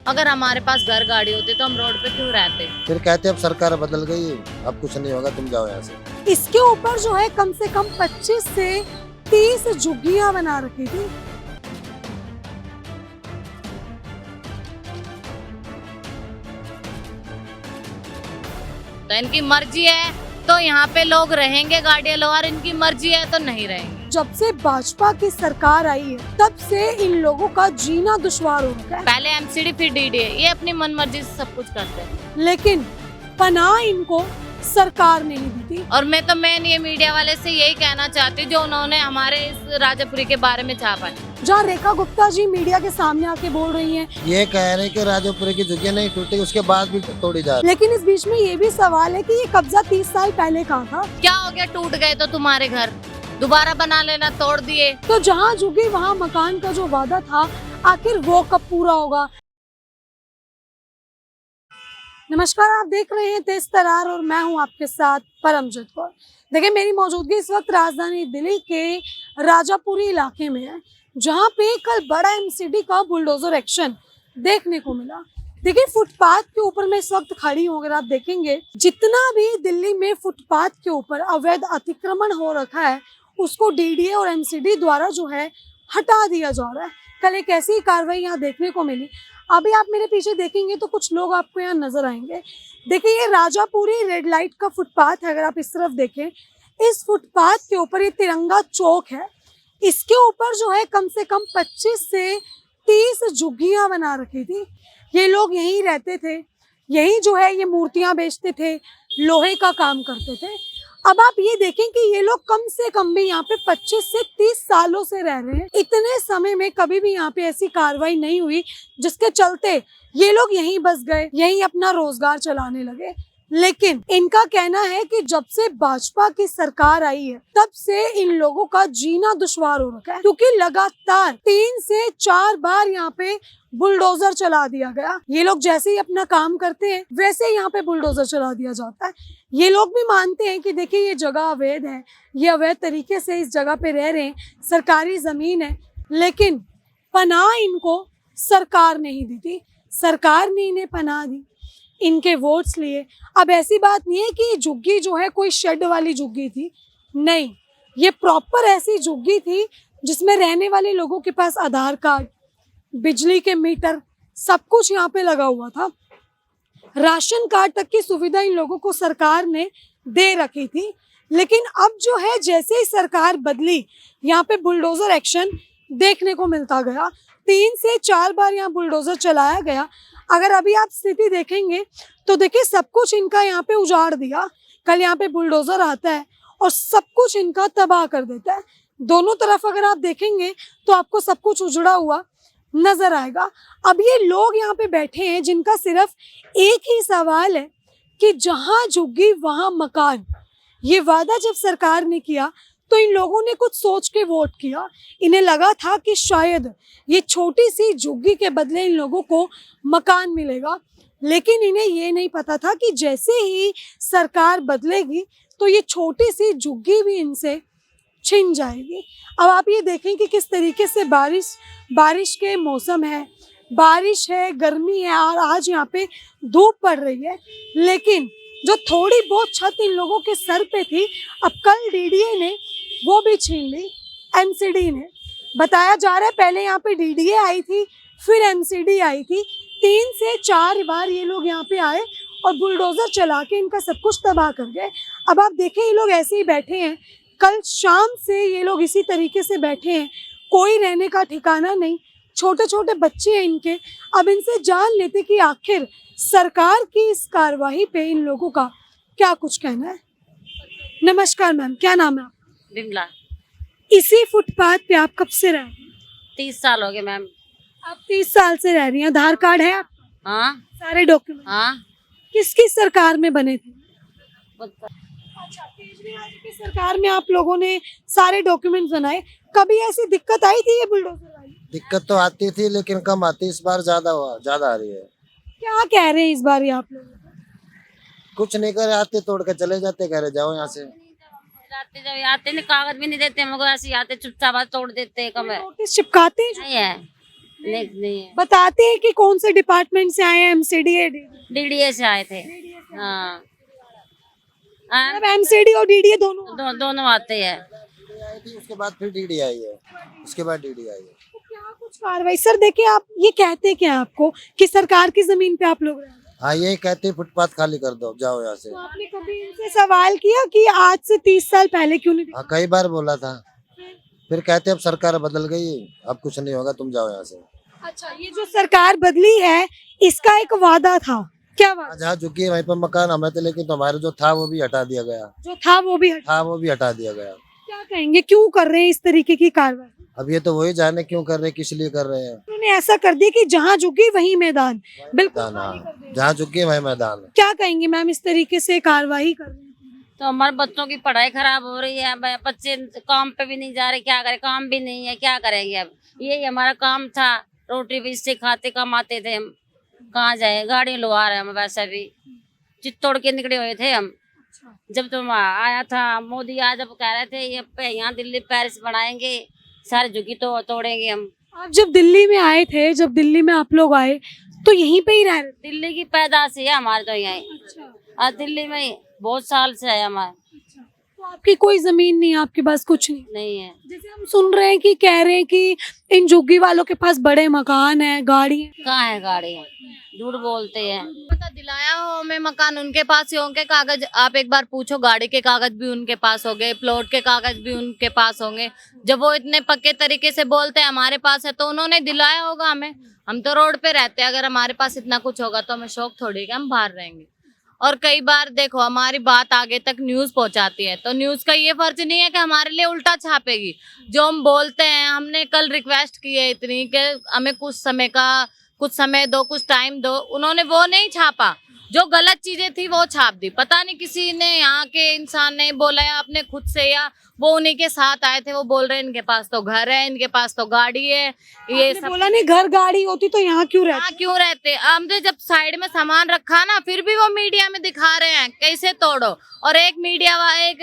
अगर हमारे पास घर गाड़ी होती तो हम रोड पे क्यों रहते। फिर कहते अब सरकार बदल गई, अब कुछ नहीं होगा, तुम जाओ यहाँ से। इसके ऊपर जो है कम से कम 25 से 30 झुग्गियां बना रखी थी। तो इनकी मर्जी है तो यहाँ पे लोग रहेंगे गाड़ियाँ लो, और इनकी मर्जी है तो नहीं रहेंगे। जब से भाजपा की सरकार आई है तब से इन लोगों का जीना दुश्वार हो रखा है। पहले एमसीडी फिर डीडीए, ये अपनी मन मर्जी से सब कुछ करते हैं। लेकिन पनाह इनको सरकार नहीं दी थी। और मैं तो मेन ये मीडिया वाले से यही कहना चाहती हूँ जो उन्होंने हमारे इस राजापुरी के बारे में छापा है। जहाँ रेखा गुप्ता जी मीडिया के सामने आके बोल रही हैं, ये कह रहे कि राजापुरी की झुग्गियां नहीं टूटी, उसके बाद भी तोड़ी जा रही। लेकिन इस बीच में ये भी सवाल है कि ये कब्जा 30 साल पहले का था। क्या हो गया, टूट गए तो तुम्हारे घर दोबारा बना लेना, तोड़ दिए। तो जहाँ झुग्गी वहाँ मकान का जो वादा था, आखिर वो कब पूरा होगा। नमस्कार, आप देख रहे हैं तेज तरार और मैं हूं आपके साथ परमजीत कौर। देखिए, मेरी मौजूदगी इस वक्त राजधानी दिल्ली के राजापुरी इलाके में है, जहां पे कल बड़ा एमसीडी का बुलडोजर एक्शन देखने को मिला। देखिए, फुटपाथ के ऊपर मैं इस वक्त खड़ी हूँ। अगर आप देखेंगे, जितना भी दिल्ली में फुटपाथ के ऊपर अवैध अतिक्रमण हो रखा है उसको डीडीए और एमसीडी द्वारा जो है हटा दिया जा रहा है। कल एक ऐसी कार्रवाई यहाँ देखने को मिली। अभी आप मेरे पीछे देखेंगे तो कुछ लोग आपको यहाँ नजर आएंगे। देखिए, ये राजापुरी रेड लाइट का फुटपाथ है। अगर आप इस तरफ देखें, इस फुटपाथ के ऊपर ये तिरंगा चौक है। इसके ऊपर जो है कम से कम 25 से 30 झुग्गियां बना रखी थी। ये लोग यहीं रहते थे, यहीं जो है ये मूर्तियां बेचते थे, लोहे का काम करते थे। अब आप ये देखें कि ये लोग कम से कम भी यहाँ पे 25 से 30 सालों से रह रहे हैं। इतने समय में कभी भी यहाँ पे ऐसी कार्रवाई नहीं हुई जिसके चलते ये लोग यहीं बस गए, यहीं अपना रोजगार चलाने लगे। लेकिन इनका कहना है कि जब से भाजपा की सरकार आई है तब से इन लोगों का जीना दुश्वार हो रखा है, क्योंकि लगातार 3 से 4 बार यहाँ पे बुलडोजर चला दिया गया। ये लोग जैसे ही अपना काम करते हैं वैसे ही यहाँ पे बुलडोजर चला दिया जाता है। ये लोग भी मानते हैं कि देखिए, ये जगह अवैध है, ये अवैध तरीके से इस जगह पे रह रहे हैं, सरकारी जमीन है, लेकिन पनाह इनको सरकार नहीं दी थी। सरकार ने इन्हें पनाह दी, इनके वोट्स लिए। अब ऐसी बात नहीं है कि झुग्गी जो है कोई शेड वाली झुग्गी थी, नहीं, ये प्रॉपर ऐसी झुग्गी थी जिसमें रहने वाले लोगों के पास आधार कार्ड, बिजली के मीटर, सब कुछ यहाँ पे लगा हुआ था। राशन कार्ड तक की सुविधा इन लोगों को सरकार ने दे रखी थी। लेकिन अब जो है जैसे ही सरकार बदली, यहाँ पे बुलडोजर एक्शन देखने को मिलता गया। 3 से 4 बार यहाँ बुलडोजर चलाया गया। अगर अभी आप स्थिति देखेंगे तो देखिए, सब कुछ इनका यहाँ पे उजाड़ दिया। कल यहाँ पे बुलडोजर आता है और सब कुछ इनका तबाह कर देता है। दोनों तरफ अगर आप देखेंगे तो आपको सब कुछ उजड़ा हुआ नजर आएगा। अब ये लोग यहाँ पे बैठे हैं जिनका सिर्फ एक ही सवाल है कि जहाँ झुग्गी वहाँ मकान। ये वादा जब सरकार ने किया तो इन लोगों ने कुछ सोच के वोट किया। इन्हें लगा था कि शायद ये छोटी सी झुग्गी के बदले इन लोगों को मकान मिलेगा, लेकिन इन्हें ये नहीं पता था कि जैसे ही सरकार बदलेगी तो ये छोटी सी झुग्गी भी इनसे छिन जाएगी। अब आप ये देखें कि किस तरीके से बारिश के मौसम है, बारिश है, गर्मी है और आज यहाँ पे धूप पड़ रही है, लेकिन जो थोड़ी बहुत छत इन लोगों के सर पे थी, अब कल डीडीए ने वो भी छीन ली, एमसीडी ने। बताया जा रहा है पहले यहाँ पे डीडीए आई थी, फिर एमसीडी आई थी। 3 से 4 बार ये लोग यहाँ पे आए और बुलडोजर चला के इनका सब कुछ तबाह कर गए। अब आप देखें, ये लोग ऐसे ही बैठे हैं, कल शाम से ये लोग इसी तरीके से बैठे हैं, कोई रहने का ठिकाना नहीं। छोटे छोटे बच्चे हैं इनके। अब इनसे जान लेते कि आखिर सरकार की इस कार्यवाही पे इन लोगों का क्या कुछ कहना है। नमस्कार मैम, क्या नाम है आपका? बिमला। इसी फुटपाथ पे आप कब से रह रही हैं? 30 साल हो गए मैम। आप 30 साल से रह रही हैं। आधार कार्ड है आपका? हाँ सारे डॉक्यूमेंट? हाँ। किसकी सरकार में बने थे? अच्छा, केजरीवाल की सरकार में आप लोगों ने सारे डॉक्यूमेंट बनाए। कभी ऐसी दिक्कत आई थी ये बुलडोजर वाली? दिक्कत तो आती थी लेकिन कम आती, इस बार ज्यादा आ रही है। क्या कह रहे हैं इस बार ये आप लोग? कुछ नहीं करे, आते तोड़ के चले जाते, कह रहे जाओ यहाँ से। जाते जब आते नहीं, कागज भी नहीं देते हमको, ऐसे आते चुपचाप तोड़ देते। कम है, नोटिस चिपकाते हैं? नहीं है, नहीं है। बताते हैं कि कौन से डिपार्टमेंट से आए हैं, एमसीडी या डीडी? डीडीए से आए थे। हाँ मतलब एमसीडी और डीडी दोनों। दोनों आते हैं। DD आई थी, उसके बाद फिर डीडी आई है, उसके बाद डीडी आई है। तो क्या कुछ कार्रवाई सर? देखिए आप ये कहते क्या हैं आपको कि सरकार की जमीन पे आप लोग रह रहे हैं? हाँ, यही कहते हैं फुटपाथ खाली कर दो, जाओ यहाँ से। तो आपने कभी इनसे सवाल किया कि आज से 30 साल पहले क्यों नहीं दिया? हाँ, कई बार बोला था, फिर कहते अब सरकार बदल गई, अब कुछ नहीं होगा, तुम जाओ यहाँ से। अच्छा, ये जो सरकार बदली है इसका एक वादा था, क्या वादा? जहाँ झुकी है वहीं पर मकान हमें थे, लेकिन तुम्हारे जो था वो भी हटा दिया गया, जो था वो भी हटा दिया गया। क्या कहेंगे, क्यों कर रहे हैं इस तरीके की कार्रवाई? अब ये तो वही जाने क्यों कर रहे हैं, किस लिए कर रहे हैं। उन्होंने ऐसा कर दिया कि जहाँ झुकी वही मैदान, बिल्कुल खाली कर दिया। जहाँ झुकी है वही मैदान है। क्या कहेंगे मैम इस तरीके से कार्रवाई कर रही है? तो हमारे बच्चों की पढ़ाई खराब हो रही है, बच्चे काम पे भी नहीं जा रहे, क्या करें, काम भी नहीं है, क्या करेंगे। अब यही हमारा काम था, रोटी भी इससे खाते कमाते थे हम, कहाँ जाए, गाड़ी लुआ रहे हम। वैसे भी चित्तौड़ के निकले हुए थे हम। जब तुम आया था मोदी, आज जब कह रहे थे ये यहाँ दिल्ली पेरिस बनाएंगे, सारे झुग्गी तो तोड़ेंगे हम। आप जब दिल्ली में आए थे, जब दिल्ली में आप लोग आए तो यहीं पे ही रह रहे थे? दिल्ली की पैदाश है हमारे तो यहाँ, आज दिल्ली में ही बहुत साल से है हमारे। तो आपकी कोई जमीन नहीं, आपके पास कुछ नहीं? नहीं है। जैसे हम सुन रहे हैं कि कह रहे हैं कि इन झुग्गी वालों के पास बड़े मकान है, गाड़ी है। कहाँ है गाड़ी है, झूठ बोलते हैं। पता दिलाया हो हमें, मकान उनके पास ही होंगे, कागज आप एक बार पूछो, गाड़ी के कागज भी उनके पास होंगे, प्लॉट के कागज भी उनके पास होंगे। जब वो इतने पक्के तरीके से बोलते हैं हमारे पास है, तो उन्होंने दिलाया होगा हमें। हम तो रोड पे रहते हैं, अगर हमारे पास इतना कुछ होगा तो हमें शौक थोड़ी कि हम बाहर रहेंगे। और कई बार देखो हमारी बात आगे तक न्यूज पहुंचाती है, तो न्यूज का ये फर्ज नहीं है कि हमारे लिए उल्टा छापेगी। जो हम बोलते हैं, हमने कल रिक्वेस्ट की है इतनी कि हमें कुछ समय दो, कुछ टाइम दो, उन्होंने वो नहीं छापा। जो गलत चीजें थी वो छाप दी। पता नहीं किसी ने, यहाँ के इंसान ने बोला या अपने खुद से, या वो उन्हीं के साथ आए थे, वो बोल रहे हैं इनके पास तो घर है, इनके पास तो गाड़ी है, ये आपने सब। बोला नहीं घर गाड़ी होती तो यहाँ क्यों रहते? हाँ, क्यों रहते? हमने जब साइड में सामान रखा ना, फिर भी वो मीडिया में दिखा रहे हैं कैसे तोड़ो। और एक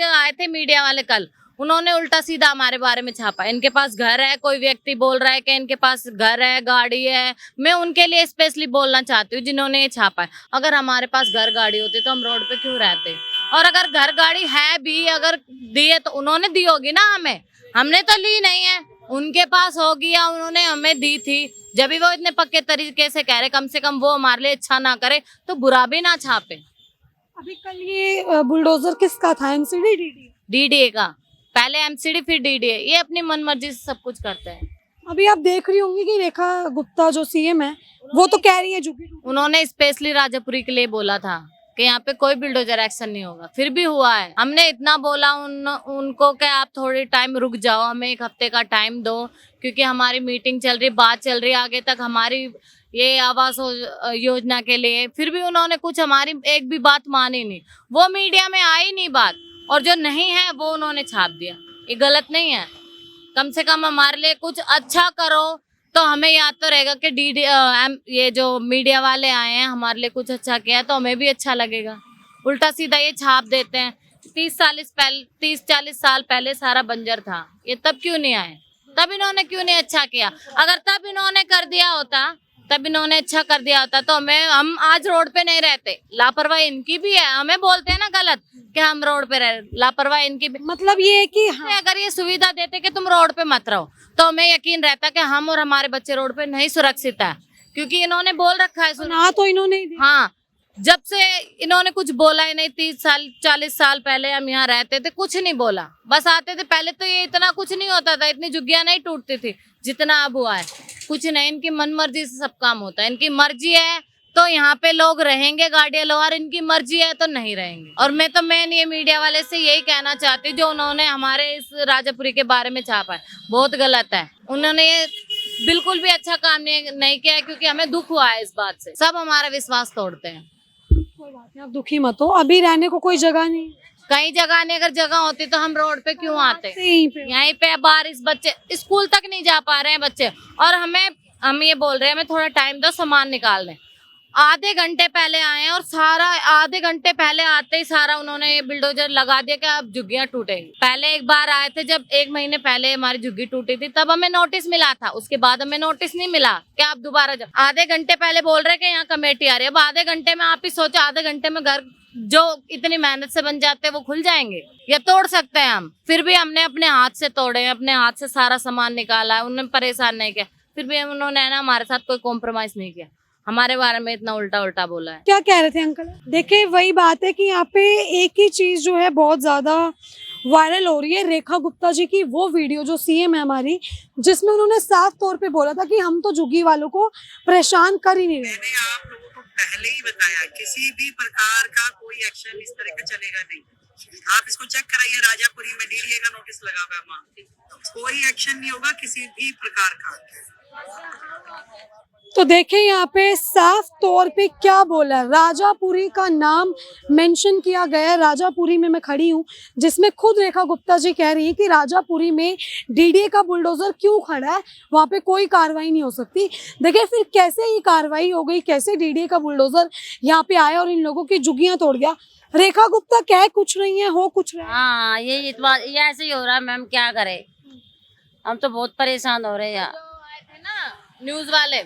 आए थे मीडिया वाले कल, उन्होंने उल्टा सीधा हमारे बारे में छापा। इनके पास घर है, कोई व्यक्ति बोल रहा है कि इनके पास घर है, गाड़ी है। मैं उनके लिए स्पेशली बोलना चाहती हूँ जिन्होंने ये छापा है। अगर हमारे पास घर गाड़ी होती तो हम रोड पे क्यों रहते? और अगर घर गाड़ी है भी, अगर दिए तो उन्होंने दी होगी ना हमें, हमने तो ली नहीं है। उनके पास होगी या उन्होंने हमें दी थी, जब भी वो इतने पक्के तरीके से कह रहे, कम से कम वो हमारे लिए अच्छा ना करे तो बुरा भी ना छापे। अभी कल ये बुलडोजर किसका था, एमसीडी डीडी? डीडीए का, पहले एमसीडी फिर डीडीए, ये अपनी मनमर्जी से सब कुछ करते हैं। अभी आप देख रही होंगी कि रेखा गुप्ता जो सीएम है वो तो कह रही है झुग्गी। उन्होंने स्पेशली राजापुरी के लिए बोला था कि यहाँ पे कोई बुलडोजर एक्शन नहीं होगा, फिर भी हुआ है। हमने इतना बोला उनको कि आप थोड़ी टाइम रुक जाओ, हमें 1 हफ्ते का टाइम दो, क्योंकि हमारी मीटिंग चल रही, बात चल रही आगे तक हमारी ये आवास योजना के लिए। फिर भी उन्होंने कुछ हमारी एक भी बात मानी नहीं, वो मीडिया में आई नहीं बात, और जो नहीं है वो उन्होंने छाप दिया। ये गलत नहीं है। कम से कम हमारे लिए कुछ अच्छा करो तो हमें याद तो रहेगा कि ये जो मीडिया वाले आए हैं हमारे लिए कुछ अच्छा किया, तो हमें भी अच्छा लगेगा। उल्टा सीधा ये छाप देते हैं। 30-40 साल पहले सारा बंजर था, ये तब क्यों नहीं आए? तब इन्होंने क्यों नहीं अच्छा किया? अगर तब इन्होंने कर दिया होता, तब इन्होंने अच्छा कर दिया होता तो हम आज रोड पे नहीं रहते। लापरवाही इनकी भी है, हमें बोलते हैं ना गलत कि हम रोड पे रह, लापरवाही इनकी भी। मतलब ये है कि हाँ, अगर ये सुविधा देते कि तुम रोड पे मत रहो, तो हमें यकीन रहता कि हम और हमारे बच्चे रोड पे नहीं सुरक्षित है, क्योंकि इन्होंने बोल रखा है। ना तो इन्होंने ही दिया। हाँ, जब से इन्होंने कुछ बोला ही नहीं। 30-40 साल पहले हम यहाँ रहते थे, कुछ नहीं बोला, बस आते थे। पहले तो ये इतना कुछ नहीं होता था, इतनी झुग्गियां नहीं टूटती थी जितना अब हुआ है। कुछ नहीं, इनकी मन मर्जी से सब काम होता है। इनकी मर्जी है तो यहाँ पे लोग रहेंगे, गाड़ियां लोहार, इनकी मर्जी है तो नहीं रहेंगे। और मैं ये मीडिया वाले से यही कहना चाहती हूँ, जो उन्होंने हमारे इस राजापुरी के बारे में छापा है, बहुत गलत है। उन्होंने ये बिल्कुल भी अच्छा काम नहीं किया है, क्योंकि हमें दुख हुआ है इस बात से। सब हमारा विश्वास तोड़ते हैं। कोई बात नहीं, आप दुखी मत हो, अभी रहने को कोई जगह नहीं, कहीं जगह नहीं। अगर जगह होती तो हम रोड पे क्यों आते? यहीं पे बारिश, बच्चे स्कूल तक नहीं जा पा रहे हैं बच्चे, और हम ये बोल रहे हैं हमें थोड़ा टाइम दो, सामान निकाल लें। आधे घंटे पहले आए हैं और सारा आधे घंटे पहले आते ही सारा उन्होंने बिल्डोजर लगा दिया कि अब झुग्गियां टूटेंगी। पहले एक बार आए थे जब 1 महीने पहले हमारी झुग्गी टूटी थी, तब हमें नोटिस मिला था, उसके बाद हमें नोटिस नहीं मिला कि आप दोबारा जब आधे घंटे पहले बोल रहे कि यहाँ कमेटी आ रही है। अब आधे घंटे में आप ही सोचो, आधे घंटे में घर जो इतनी मेहनत से बन जाते हैं वो खुल जाएंगे या तोड़ सकते हैं हम? फिर भी हमने अपने हाथ से तोड़े, अपने हाथ से सारा सामान निकाला है, उन्होंने परेशान नहीं किया, फिर भी उन्होंने है ना हमारे साथ कोई कॉम्प्रोमाइज नहीं किया, हमारे बारे में इतना उल्टा उल्टा बोला है। क्या कह रहे थे अंकल? देखिए वही बात है कि यहाँ पे एक ही चीज जो है बहुत ज्यादा वायरल हो रही है, रेखा गुप्ता जी की वो वीडियो जो सीएम है हमारी, जिसमें उन्होंने साफ तौर पे बोला था कि हम तो झुग्गी वालों को परेशान कर ही नहीं रहे। मैंने आप लोगों को पहले ही बताया, किसी भी प्रकार का कोई एक्शन इस तरह का चलेगा नहीं। आप इसको चेक कराइए, राजापुरी में डीडीए का नोटिस लगा हुआ है वहाँ, कोई एक्शन नहीं होगा किसी भी प्रकार का। तो देखें यहाँ पे साफ तौर पे क्या बोला है, राजापुरी का नाम मेंशन किया गया है। राजापुरी में मैं खड़ी हूँ, जिसमें खुद रेखा गुप्ता जी कह रही है कि राजापुरी में डीडीए का बुलडोजर क्यों खड़ा है, वहाँ पे कोई कार्रवाई नहीं हो सकती। देखिए फिर कैसे ये कार्रवाई हो गई, कैसे डीडीए का बुलडोजर यहाँ पे आया और इन लोगों की झुग्गियां तोड़ गया। रेखा गुप्ता कह कुछ रही है, हो कुछ रहा है। हाँ ये ऐसे ही हो रहा है मैम, क्या करे, हम तो बहुत परेशान हो रहे हैं यार। जो आए थे ना न्यूज वाले,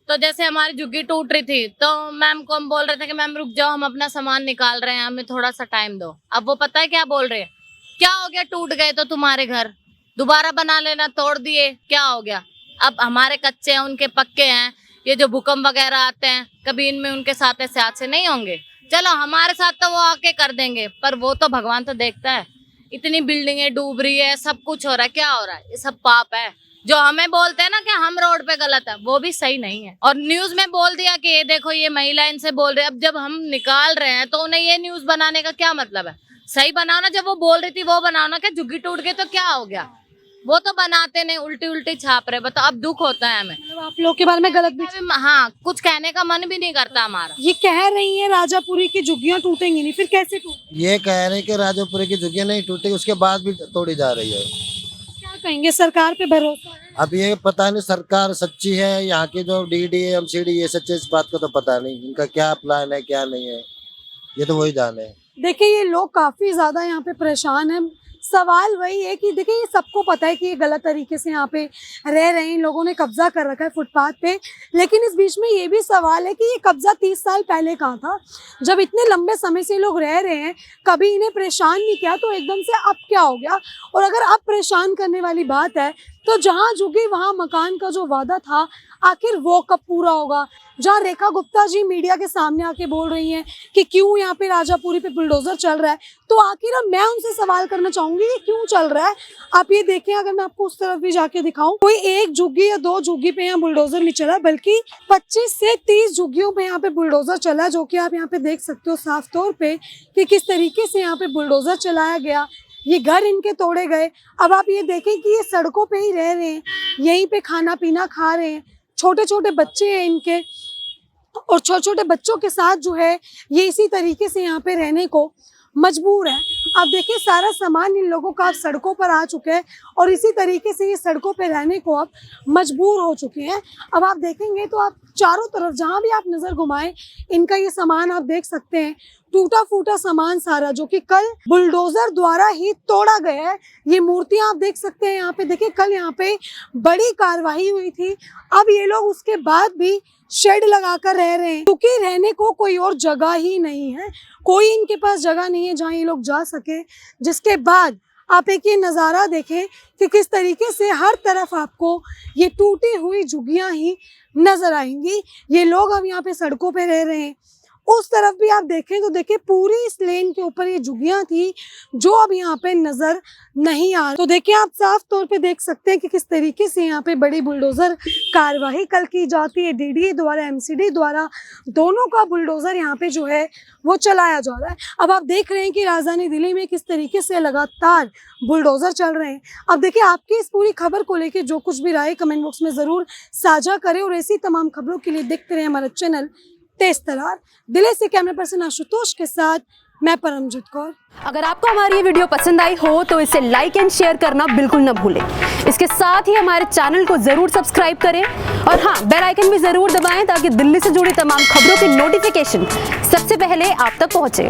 तो जैसे हमारी झुग्गी टूट रही थी तो मैम को हम बोल रहे थे कि मैम रुक जाओ, हम अपना सामान निकाल रहे हैं, हमें थोड़ा सा टाइम दो। अब वो पता है क्या बोल रहे हैं, क्या हो गया, टूट गए तो तुम्हारे घर दोबारा बना लेना, तोड़ दिए क्या हो गया। अब हमारे कच्चे हैं, उनके पक्के हैं, ये जो भूकंप वगैरह आते हैं कभी इनमें उनके साथ ऐसे हादसे नहीं होंगे। चलो हमारे साथ तो वो आके कर देंगे, पर वो तो भगवान तो देखता है। इतनी बिल्डिंगें डूब रही है, सब कुछ हो रहा है, क्या हो रहा है, ये सब पाप है। जो हमें बोलते हैं ना कि हम रोड पे गलत है, वो भी सही नहीं है। और न्यूज में बोल दिया कि ये देखो ये महिला इनसे बोल रही है, अब जब हम निकाल रहे हैं तो उन्हें ये न्यूज बनाने का क्या मतलब है? सही बनाओ ना, जब वो बोल रही थी वो बनाओ ना, कि झुग्गी टूट गई तो क्या हो गया, वो तो बनाते नहीं, उल्टी उल्टी छाप रहे। बताओ, अब दुख होता है हमें, मतलब आप लोग के बारे में गलत भी, हाँ कुछ कहने का मन भी नहीं करता हमारा। ये कह रही है राजापुरी की झुग्गियां टूटेंगी नहीं, फिर कैसे टूटेंगी? ये कह रहे हैं कि राजापुरी की झुग्गियां नहीं टूटेगी, उसके बाद भी तोड़ी जा रही है। क्या कहेंगे, सरकार पे भरोसा है? अब ये पता नहीं सरकार सच्ची है, यहाँ के जो डीडीए एमसीडी ये सच्चे, इस बात का तो पता नहीं, इनका क्या प्लान है क्या नहीं है, ये तो वही जाने। देखिए ये लोग काफी ज्यादा यहाँ पे परेशान हैं। सवाल वही है कि देखिए ये सबको पता है कि ये गलत तरीके से यहाँ पे रह रहे हैं, इन लोगों ने कब्जा कर रखा है फुटपाथ पे, लेकिन इस बीच में ये भी सवाल है कि ये कब्जा 30 साल पहले का था, जब इतने लंबे समय से लोग रह रहे हैं, कभी इन्हें परेशान नहीं किया, तो एकदम से अब क्या हो गया? और अगर अब परेशान करने वाली बात है तो जहाँ झुग्गी वहाँ मकान का जो वादा था, आखिर वो कब पूरा होगा? जहाँ रेखा गुप्ता जी मीडिया के सामने आके बोल रही हैं कि क्यों यहाँ पे राजापुरी पे बुलडोजर चल रहा है, तो आखिर अब मैं उनसे सवाल करना चाहूंगी ये क्यों चल रहा है। आप ये देखें, अगर मैं आपको उस तरफ भी जाके दिखाऊं, कोई एक झुग्गी या 2 झुग्गी पे यहाँ बुलडोजर नहीं चला, बल्कि 25 से 30 झुग्गियों पे यहाँ पे बुलडोजर चला, जो कि आप यहाँ पे देख सकते हो साफ तौर पे कि किस तरीके से यहाँ पे बुलडोजर चलाया गया। ये घर इनके तोड़े गए। अब आप ये देखें कि ये सड़कों पे ही रह रहे हैं, यहीं पे खाना पीना खा रहे हैं, छोटे छोटे बच्चे हैं इनके, और छोटे छोटे बच्चों के साथ जो है ये इसी तरीके से यहाँ पे रहने को मजबूर है। आप देखिए सारा सामान इन लोगों का अब सड़कों पर आ चुका है और इसी तरीके से ये सड़कों पे रहने को अब मजबूर हो चुके हैं। अब आप देखेंगे तो आप चारों तरफ जहाँ भी आप नज़र घुमाएं, इनका ये सामान आप देख सकते हैं, टूटा फूटा सामान सारा, जो कि कल बुलडोजर द्वारा ही तोड़ा गया है। ये मूर्तियां आप देख सकते हैं यहाँ पे, देखिए कल यहाँ पे बड़ी कार्रवाई हुई थी, अब ये लोग उसके बाद भी शेड लगाकर रह रहे हैं, क्योंकि रहने को कोई और जगह ही नहीं है, कोई इनके पास जगह नहीं है जहाँ ये लोग जा सके। जिसके बाद आप एक ये नज़ारा देखें कि किस तरीके से हर तरफ आपको ये टूटी हुई झुग्गियां ही नजर आएंगी। ये लोग अब यहाँ पे सड़कों पे रह रहे हैं। उस तरफ भी आप देखें तो देखिए पूरी इस लेन के ऊपर ये झुग्गियां थी जो अब यहाँ पे नजर नहीं आ रही। तो देखिए आप साफ तौर पे देख सकते हैं कि किस तरीके से यहाँ पे बड़ी बुलडोजर कार्यवाही कल की जाती है, डीडीए द्वारा, एमसीडी द्वारा, दोनों का बुलडोजर यहाँ पे जो है वो चलाया जा रहा है। अब आप देख रहे हैं कि राजधानी दिल्ली में किस तरीके से लगातार बुलडोजर चल रहे हैं। अब देखिए आपकी इस पूरी खबर को लेकर जो कुछ भी राय कमेंट बॉक्स में जरूर साझा करें, और ऐसी तमाम खबरों के लिए देखते रहे हमारा चैनल तेज तरार। दिल्ली से कैमरा पर्सन आशुतोष के साथ मैं परमजीत कौर। अगर आपको हमारी ये वीडियो पसंद आई हो तो इसे लाइक एंड शेयर करना बिल्कुल न भूलें। इसके साथ ही हमारे चैनल को ज़रूर सब्सक्राइब करें और हाँ, बेल आइकन भी ज़रूर दबाएं ताकि दिल्ली से जुड़ी तमाम खबरों की नोटिफिकेशन सबसे पहले आप तक पहुँचे।